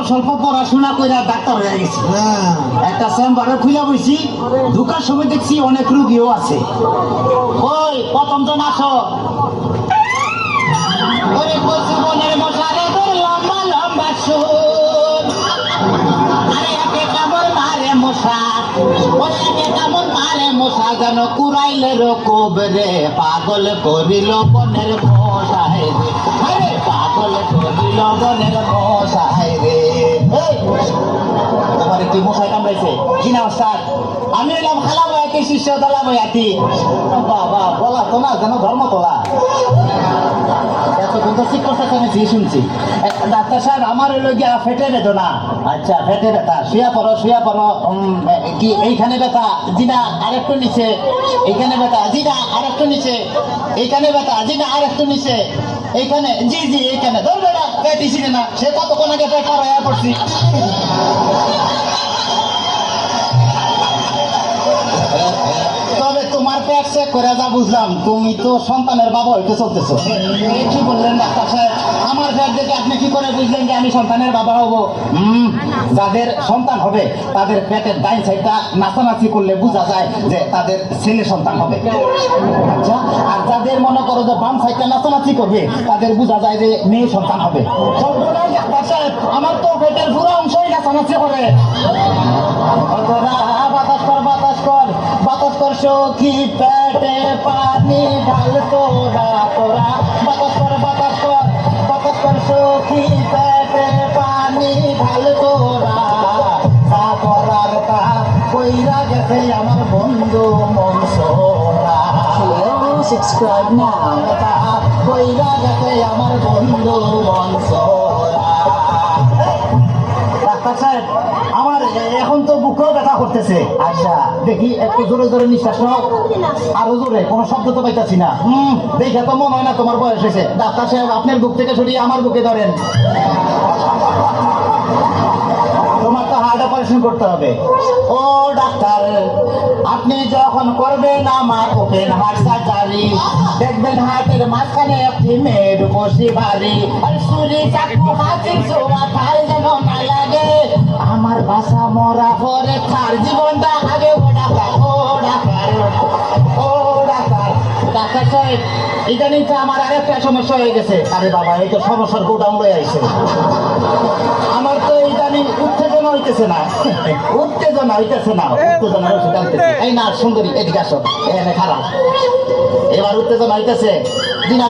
স্বল্প পড়াশোনা করে ডাক্তার হয়ে গেছি। একটা চেম্বারে খুলে বইছি, ঢুকার সময় দেখছি অনেক রুগীও আছে। ওই প্রথম জন আসো। ওরে কচি বনের মশারে তোর লম্বা লম্বা সুর, আরে একে কামড় মারে মশা, ওরে একে কামড় মারে মশা, যেন কুড়াইলের কোবরে পাগল করিল বনের মশাই রে, আরে পাগল করিল বনের মশাই রে। তোমার কি মশাই কামড়াইছে কি না স্যার? আমি এলাম খালা বয়াতি, শিষ্য দলা বয়াতি। বাবা বলা তো না যেন ধর্ম তোলা। এতক্ষণ তো চিকিৎসা আমি শুনছি। ডাক্তার সাহেব আমার হলো গিয়া ফেটে বেদনা। আচ্ছা ফেটে ব্যথা, শুয়া পড়ো শুয়া পড়ো। কি এইখানে ব্যথা? জি না আরেকটু নিচে। এইখানে ব্যথা? জি না আরেকটু নিচে। এইখানে ব্যথা? জি না আরেকটু নিচে। এইখানে? জি জি এইখানে। ধরবে না পেটিছি না, সে কতক্ষণ আগে পেট পার হয়ে পড়ছি। তবে তোমার পেট চেক করে যা বুঝলাম, তুমি তো সন্তানের বাবা হইতে চলতেছো। কি বললেন ডাক্তার সাহেব? আমার পেট দেখে আপনি কি করে বুঝলেন যে আমি সন্তানের বাবা হব? যাদের সন্তান হবে তাদের পেটের ডাইন সাইডটা নাচানাচি করলে বোঝা যায় যে তাদের ছেলে সন্তান হবে। আচ্ছা, আর যাদের মনে করো যে বাম সাইডটা নাচানাচি করবে তাদের বোঝা যায় যে মেয়ে সন্তান হবে। ডাক্তার সাহেব আমার তো পেটের পুরো অংশই নাচানাচি করে। বাতাস কর বাতাস কর বাতাস কর সখী, পেটে পানি ঢাল তোরা তোরা। বাতাস কর বাতাস কর বাতাস কর সখী, পেটে পানি ঢাল তোরা। তা করার তা কইরা গেছে আমার বন্ধু মনসোরা। Subscribe now. তা কইরা গেছে আমার বন্ধু মনসোরা। ডাক্তার সাহেব আমার এখন তো বুকেও ব্যথা করতেছে। আচ্ছা দেখি একটু জোরে জোরে নিঃশ্বাস নাও, আরো জোরে। কোনো শব্দ তো পাইতাছি না। দেখে তো মনে হয় না তোমার বয়স হয়েছে। ডাক্তার সাহেব আপনার বুক থেকে সরিয়ে আমার বুকে ধরেন। তোমার তো হার্ট অপারেশন করতে হবে। ও ডাক্তার, আপনি যখন করবেন আমার ওপেন হার্ট সার্জারি, দেখবেন হার্টের মাঝখানে একটি মেয়ের বসি ভারী, আর সুরি চাকু হাতির ছোঁয়া খাই যেন না লাগে। আমার বাসা মরা পরে তার জীবনটা আগে। ও ডাক্তার ও ডাক্তার ও ডাক্তার। ডাক্তার সাহেব ইদানিং তো আমার আরেকটা সমস্যা হয়ে গেছে। আরে বাবা এই তো সমস্যার গোডাউন লয়ে আইছে। আমার তো ইদানিং উত্তেজনা হইতেছে না, উত্তেজনা হইতেছে না, উত্তেজনার ওষুধ আনতেছে। এই না সুন্দরী এদিকে আসো, এখানে খারাপ। এবার উত্তেজনা হইতেছে।